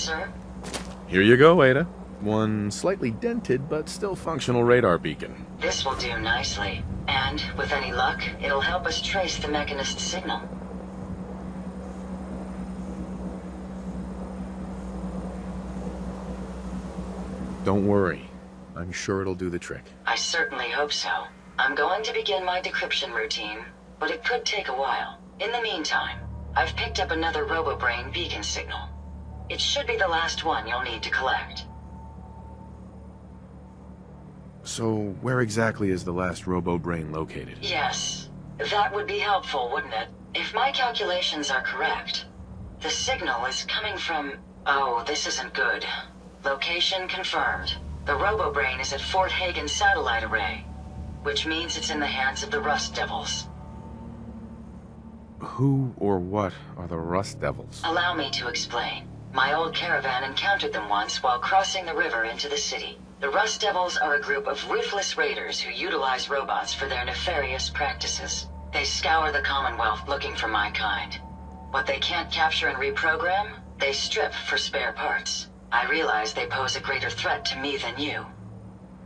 sir. Here you go, Ada. One slightly dented but still functional radar beacon. This will do nicely. And, with any luck, it'll help us trace the Mechanist's signal. Don't worry. I'm sure it'll do the trick. I certainly hope so. I'm going to begin my decryption routine, but it could take a while. In the meantime, I've picked up another RoboBrain beacon signal. It should be the last one you'll need to collect. So, where exactly is the last RoboBrain located? Yes. That would be helpful, wouldn't it? If my calculations are correct, the signal is coming from... Oh, this isn't good. Location confirmed. The RoboBrain is at Fort Hagen Satellite Array, which means it's in the hands of the Rust Devils. Who or what are the Rust Devils? Allow me to explain. My old caravan encountered them once while crossing the river into the city. The Rust Devils are a group of ruthless raiders who utilize robots for their nefarious practices. They scour the Commonwealth looking for my kind. What they can't capture and reprogram, they strip for spare parts. I realize they pose a greater threat to me than you.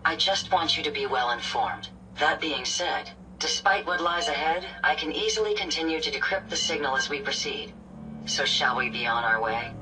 I just want you to be well informed. That being said, despite what lies ahead, I can easily continue to decrypt the signal as we proceed. So shall we be on our way?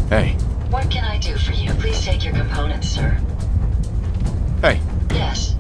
Hey. What can I do for you? Please take your components, sir. Hey. Yes.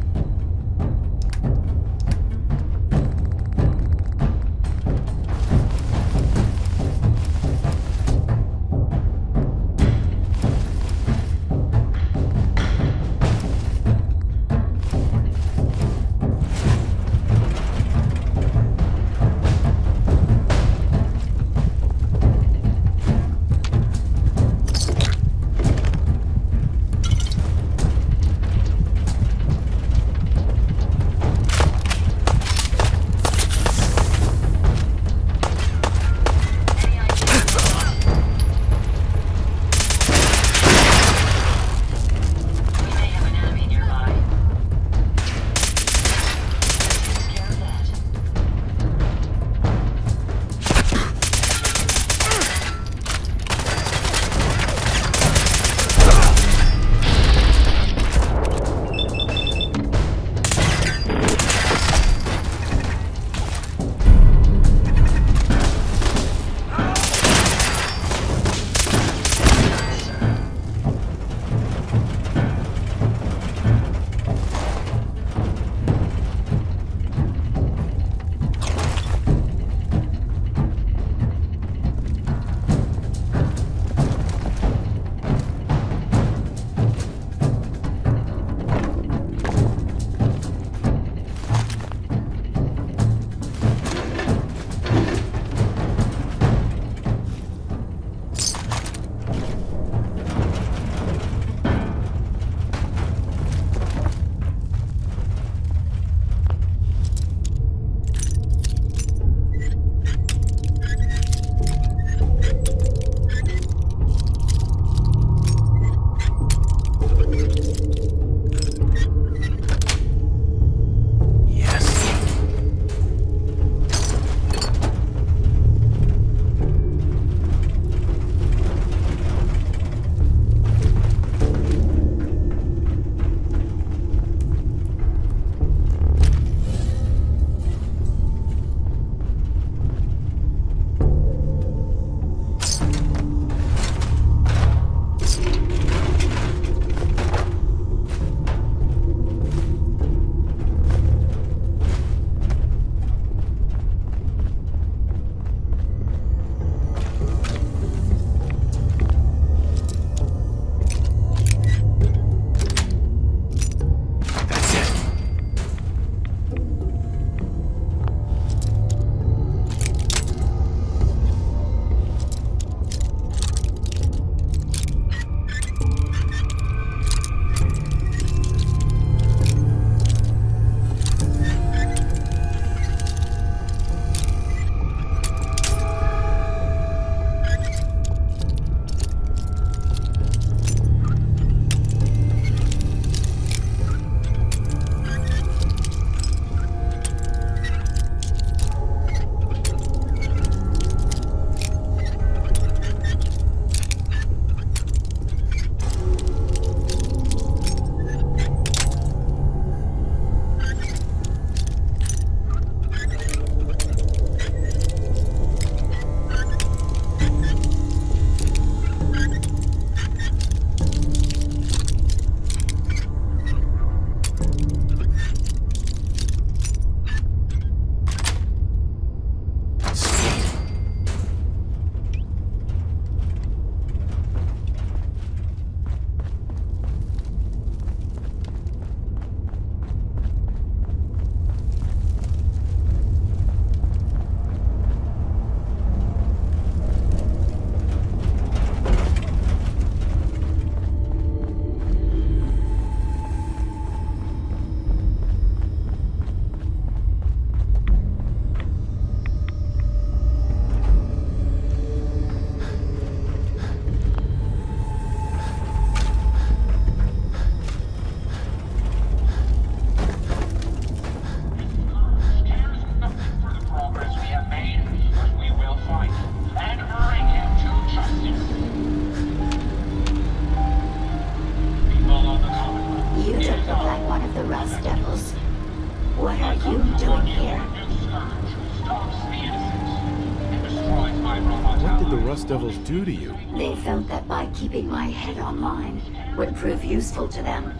do to you? They felt that by keeping my head online would prove useful to them.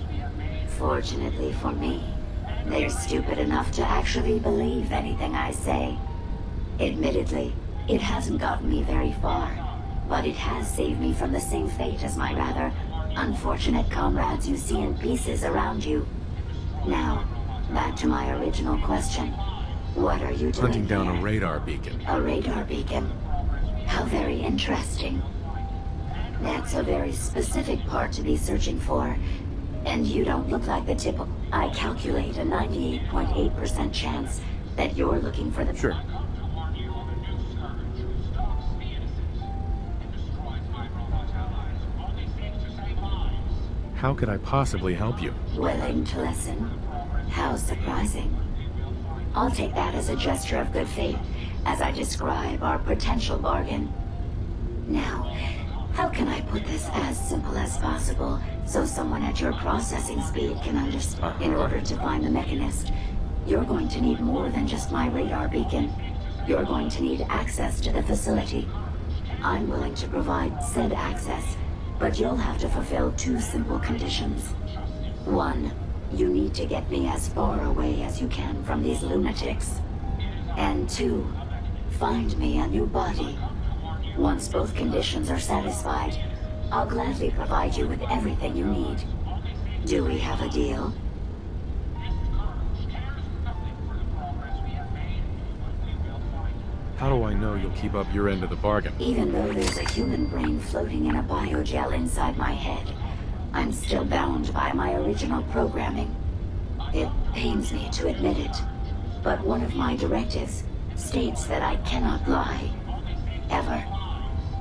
Fortunately for me, they're stupid enough to actually believe anything I say. Admittedly, it hasn't gotten me very far, but it has saved me from the same fate as my rather unfortunate comrades you see in pieces around you. Now, back to my original question. What are you doing Hunting down here? a radar beacon. A radar beacon? How very interesting. That's a very specific part to be searching for. And you don't look like the typical. I calculate a 98.8% chance that you're looking for the... Sure. How could I possibly help you? Willing to listen? How surprising. I'll take that as a gesture of good faith as I describe our potential bargain. Now, how can I put this as simple as possible so someone at your processing speed can understand? In order to find the mechanist, you're going to need more than just my radar beacon. You're going to need access to the facility. I'm willing to provide said access, but you'll have to fulfill two simple conditions. One, you need to get me as far away as you can from these lunatics. And two, find me a new body. Once both conditions are satisfied, I'll gladly provide you with everything you need. Do we have a deal? How do I know you'll keep up your end of the bargain? Even though there's a human brain floating in a biogel inside my head, I'm still bound by my original programming. It pains me to admit it, but one of my directives states that I cannot lie. Ever.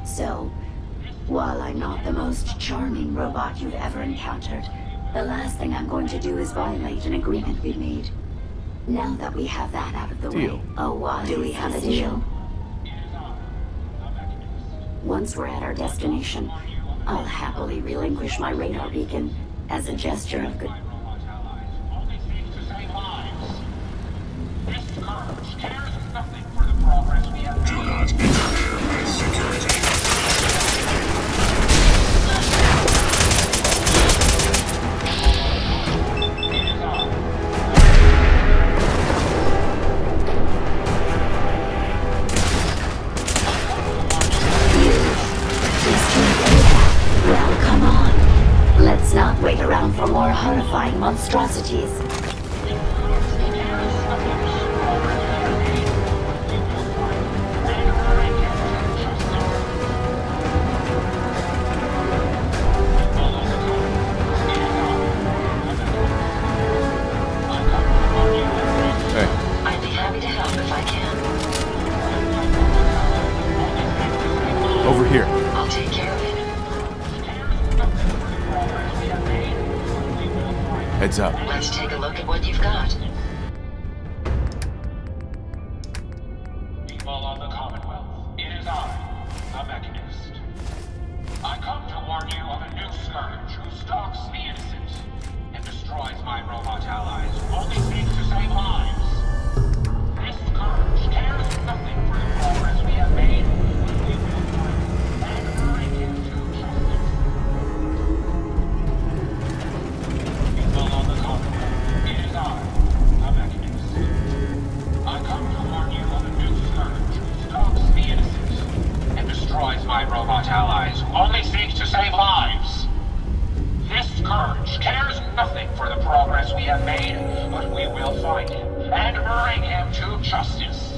So, while I'm not the most charming robot you've ever encountered, the last thing I'm going to do is violate an agreement we made. Now that we have that out of the way, oh, why do we have a deal? Once we're at our destination, I'll happily relinquish my radar beacon as a gesture of good... Do not interfere with security. Well, come on. Let's not wait around for more horrifying monstrosities. I'd be happy to help if I can. Over here. I'll take care of it. Heads up. Let's take a look at what you've got. People of the Commonwealth, it is I, the Mechanist. I come to warn you of a new scourge who stalks the innocent and destroys my robot allies who only seek to save lives. This scourge cares nothing for the progress we have made. We will find and bring him to justice. People of the Commonwealth, it is I, the Mechanist. I come to warn you of a new scourge who stalks the innocent and destroys my robot allies who only seek to save lives. This scourge cares nothing for the progress we have made, but we will find him and bring him to justice.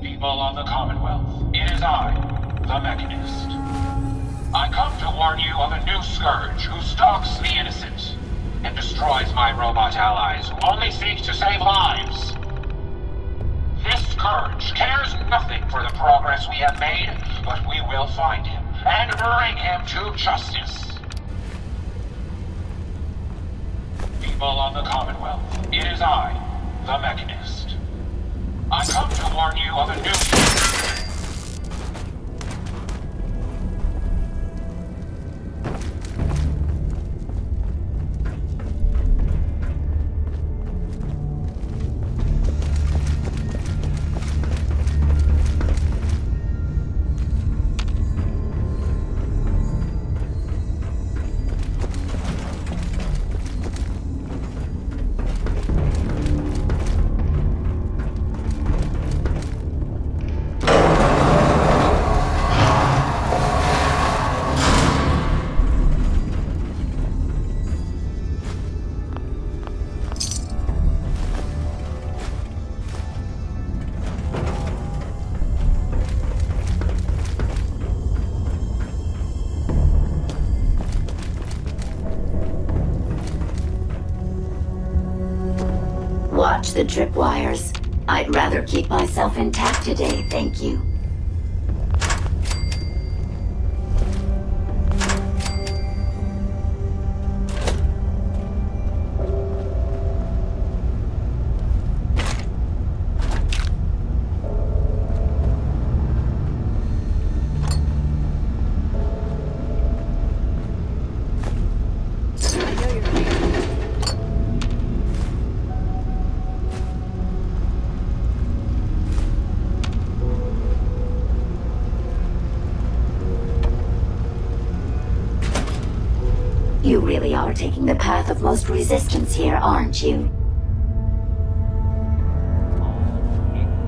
People of the Commonwealth, it is I, the Mechanist. I come to warn you of a new scourge who stalks the innocent and destroys my robot allies who only seek to save lives. This scourge cares nothing for the progress we have made, but we will find him and bring him to justice. People of the Commonwealth, it is I, the Mechanist. I come to warn you of a new... Watch the tripwires. I'd rather keep myself intact today, thank you. You really are taking the path of most resistance here, aren't you?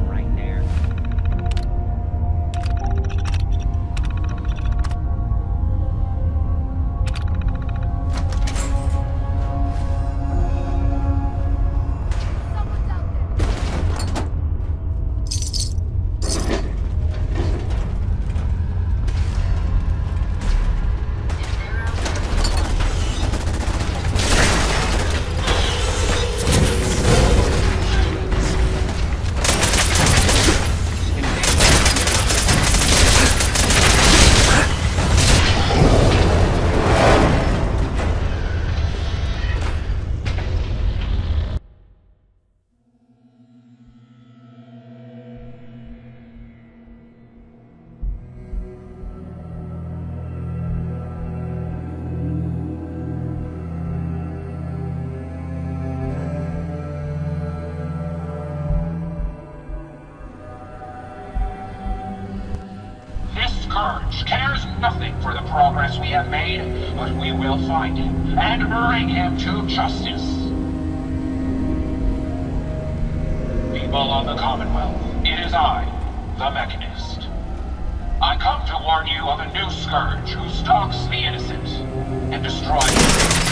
Right there. Scourge cares nothing for the progress we have made, but we will find him and bring him to justice. People of the Commonwealth, it is I, the Mechanist. I come to warn you of a new Scourge who stalks the innocent and destroys.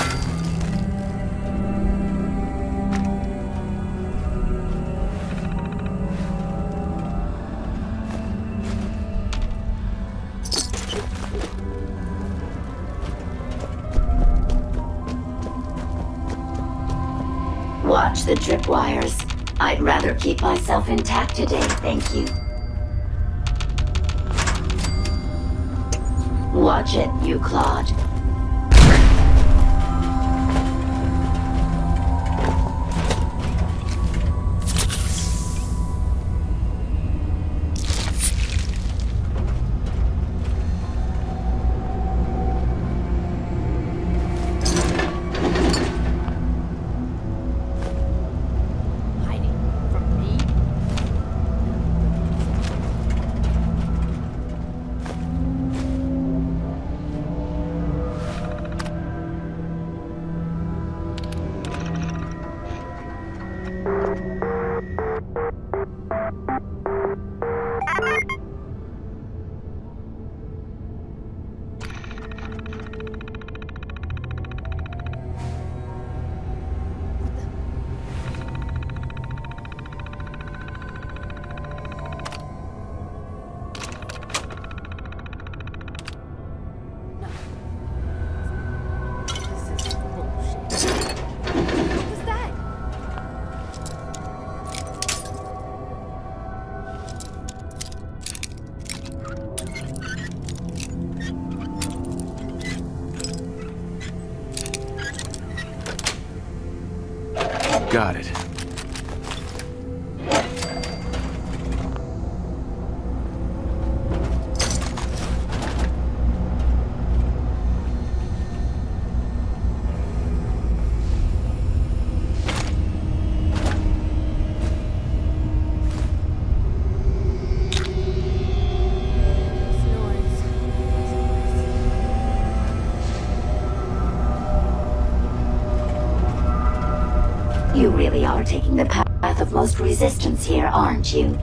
Watch the tripwires. I'd rather keep myself intact today, thank you. Watch it, you Claude. Got it. You really are taking the path of most resistance here, aren't you?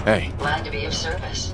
Hey, Glad to be of service.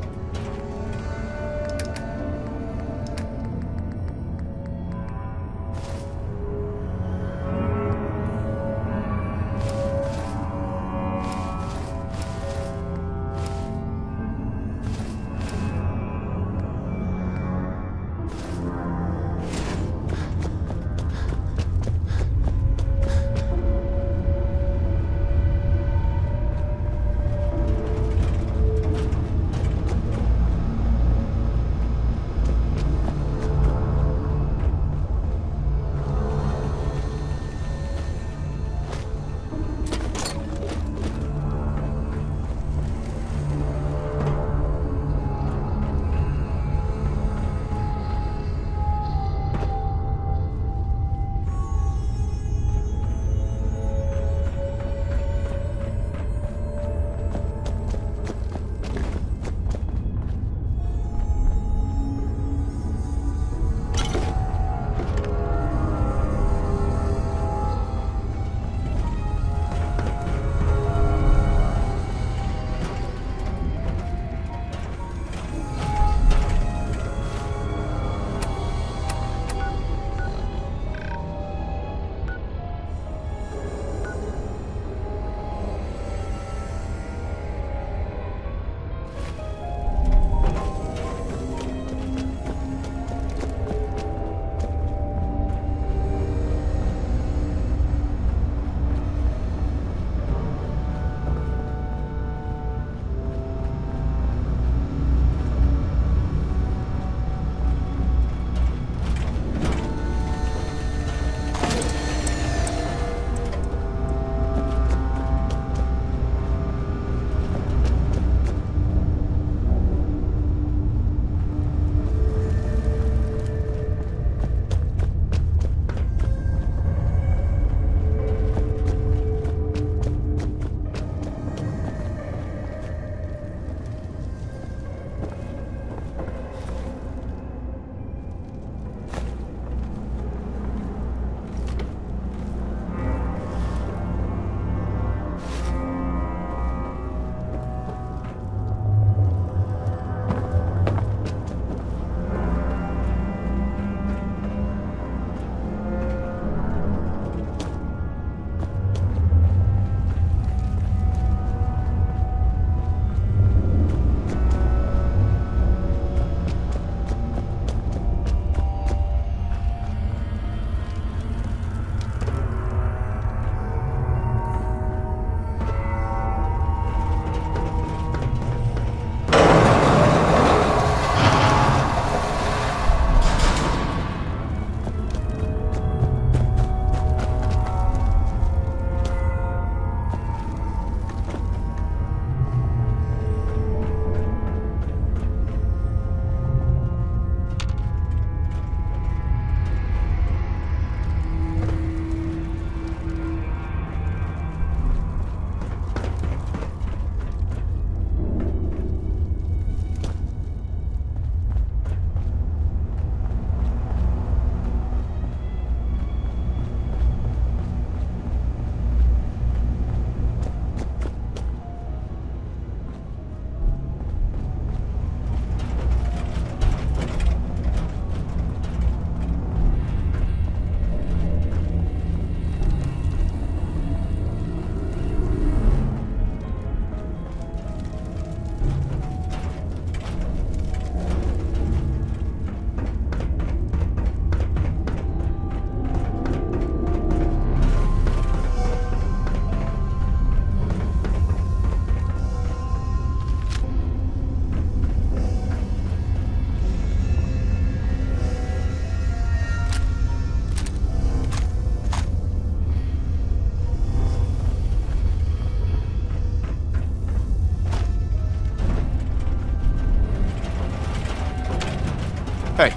Hey,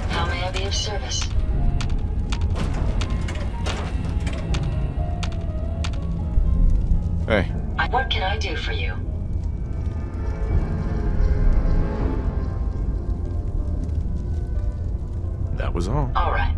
How may I be of service? hey. What can I do for you? That was all. All right.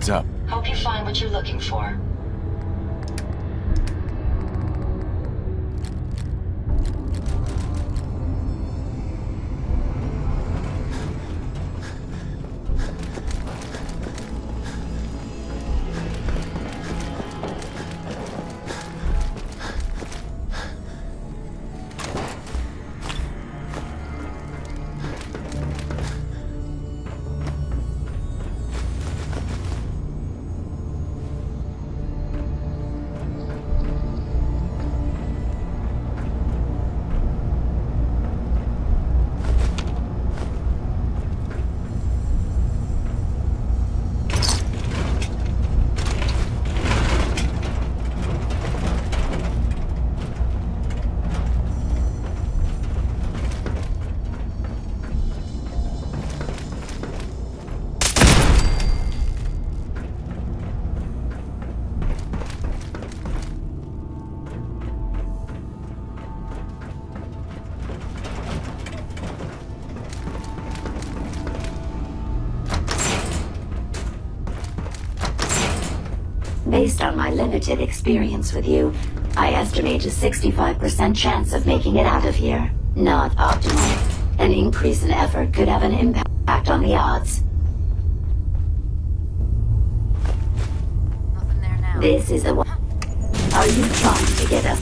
Heads up. Hope you find what you're looking for. Based on my limited experience with you, I estimate a 65% chance of making it out of here. Not optimal. An increase in effort could have an impact on the odds. Nothing there now. This is the one. Are you trying to get us?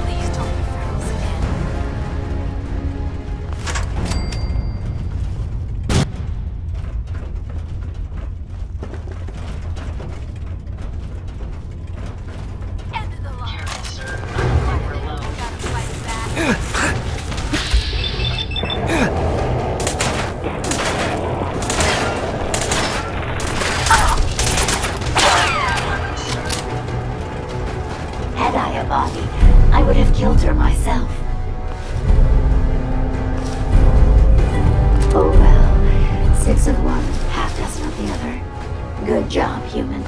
Please don't be ferals again. End of the line. Careful, sir. We're alone. Gotta fight back. Had I a body, I would have killed her myself. Oh well, 6 of one, half dozen of the other. Good job, human.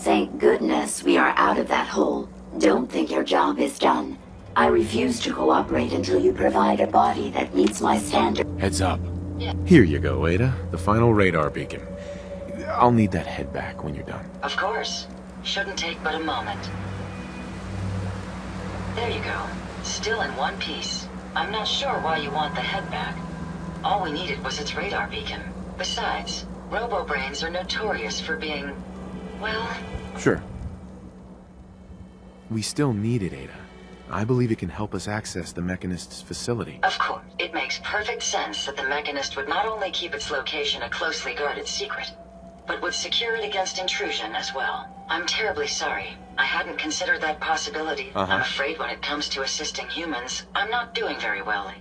Thank goodness we are out of that hole. Don't think your job is done. I refuse to cooperate until you provide a body that meets my standard. Heads up. Here you go, Ada. The final radar beacon. I'll need that head back when you're done. Of course. Shouldn't take but a moment. There you go. Still in one piece. I'm not sure why you want the head back. All we needed was its radar beacon. Besides, robo-brains are notorious for being, well... Sure. We still need it, Ada. I believe it can help us access the Mechanist's facility. Of course, it makes perfect sense that the Mechanist would not only keep its location a closely guarded secret, but would secure it against intrusion as well. I'm terribly sorry. I hadn't considered that possibility. I'm afraid when it comes to assisting humans, I'm not doing very well.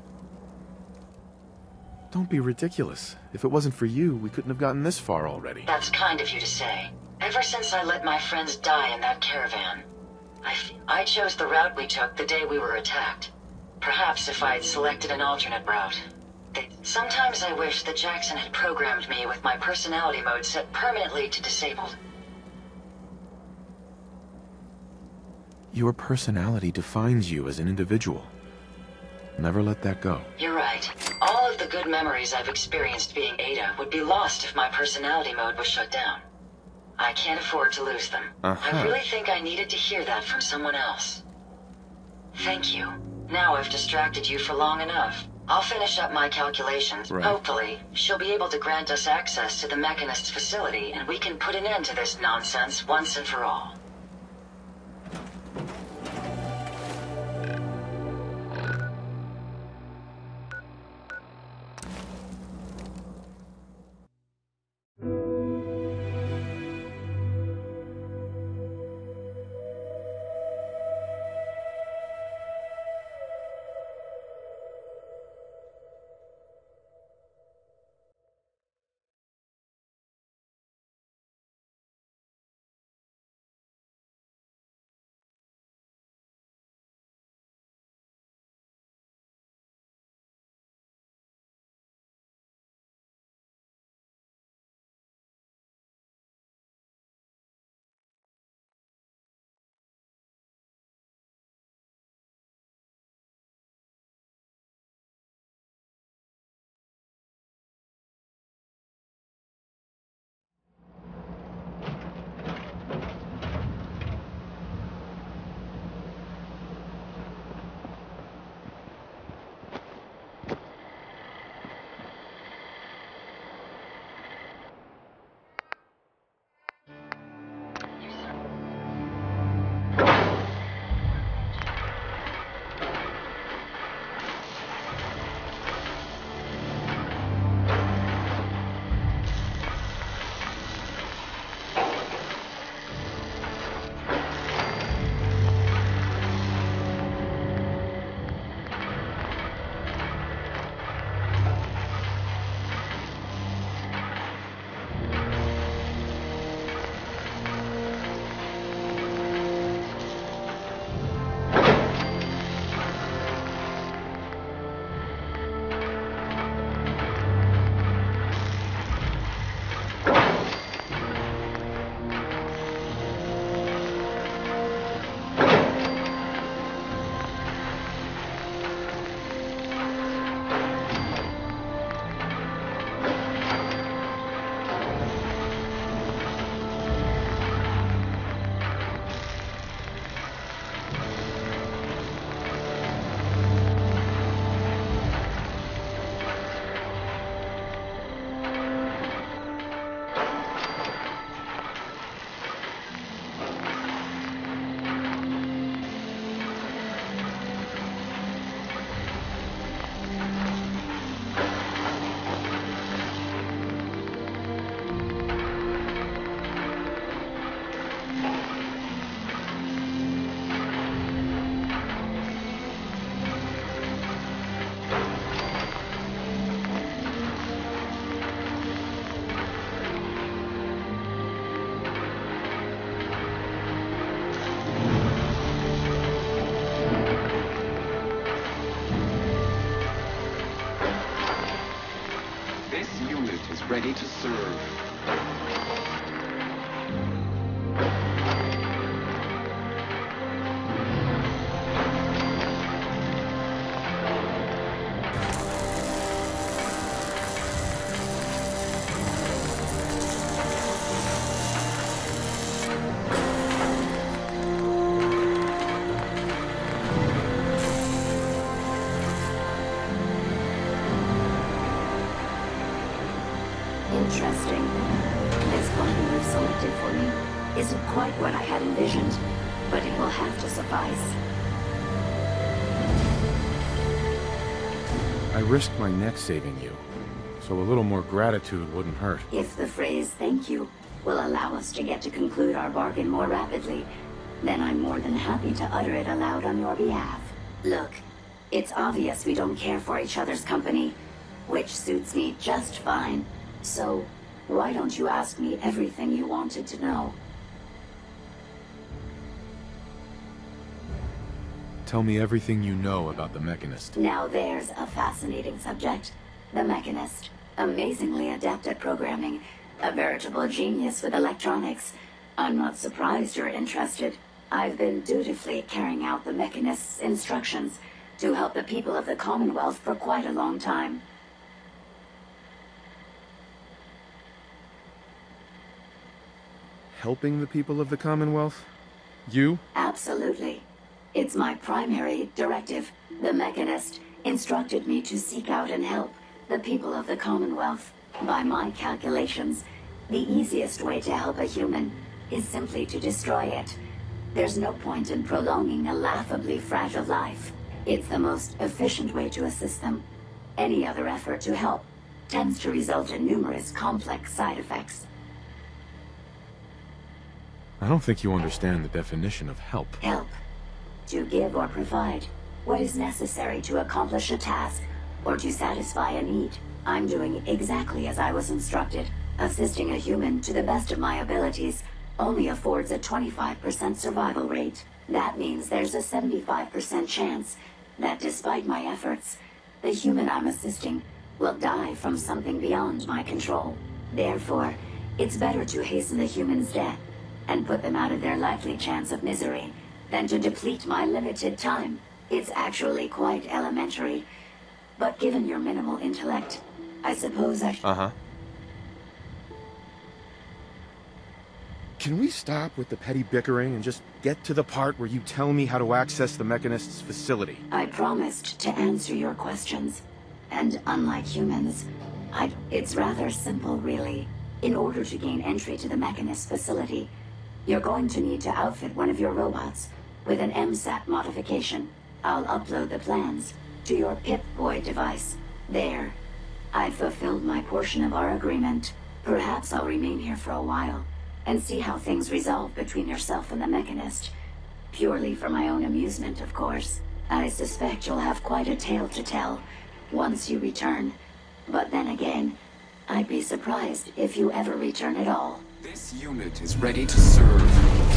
Don't be ridiculous. If it wasn't for you, we couldn't have gotten this far already. That's kind of you to say. Ever since I let my friends die in that caravan, I chose the route we took the day we were attacked. Perhaps if I had selected an alternate route. Sometimes I wish that Jackson had programmed me with my personality mode set permanently to disabled. Your personality defines you as an individual. Never let that go. You're right. All of the good memories I've experienced being Ada would be lost if my personality mode was shut down. I can't afford to lose them. I really think I needed to hear that from someone else. Thank you. Now I've distracted you for long enough. I'll finish up my calculations. Right. Hopefully, she'll be able to grant us access to the Mechanist's facility, and we can put an end to this nonsense once and for all. ready to serve. Interesting. This body you've selected for me isn't quite what I had envisioned, but it will have to suffice. I risked my neck saving you, so a little more gratitude wouldn't hurt. If the phrase "thank you" will allow us to get to conclude our bargain more rapidly, then I'm more than happy to utter it aloud on your behalf. Look, it's obvious we don't care for each other's company, which suits me just fine. So, why don't you ask me everything you wanted to know? Tell me everything you know about the Mechanist. Now there's a fascinating subject. The Mechanist. Amazingly adept at programming. A veritable genius with electronics. I'm not surprised you're interested. I've been dutifully carrying out the Mechanist's instructions to help the people of the Commonwealth for quite a long time. Helping the people of the Commonwealth? You? Absolutely. It's my primary directive. The Mechanist instructed me to seek out and help the people of the Commonwealth. By my calculations, the easiest way to help a human is simply to destroy it. There's no point in prolonging a laughably fragile life. It's the most efficient way to assist them. Any other effort to help tends to result in numerous complex side effects. I don't think you understand the definition of help. Help. To give or provide what is necessary to accomplish a task or to satisfy a need. I'm doing exactly as I was instructed. Assisting a human to the best of my abilities only affords a 25% survival rate. That means there's a 75% chance that despite my efforts, the human I'm assisting will die from something beyond my control. Therefore, it's better to hasten the human's death and put them out of their likely chance of misery than to deplete my limited time. It's actually quite elementary, but given your minimal intellect, I suppose I... Uh-huh. Can we stop with the petty bickering and just get to the part where you tell me how to access the Mechanist's facility? I promised to answer your questions, and unlike humans, it's rather simple, really. In order to gain entry to the Mechanist's facility, you're going to need to outfit one of your robots with an MSAT modification. I'll upload the plans to your Pip-Boy device. There. I've fulfilled my portion of our agreement. Perhaps I'll remain here for a while and see how things resolve between yourself and the Mechanist. Purely for my own amusement, of course. I suspect you'll have quite a tale to tell once you return. But then again, I'd be surprised if you ever return at all. This unit is ready to serve.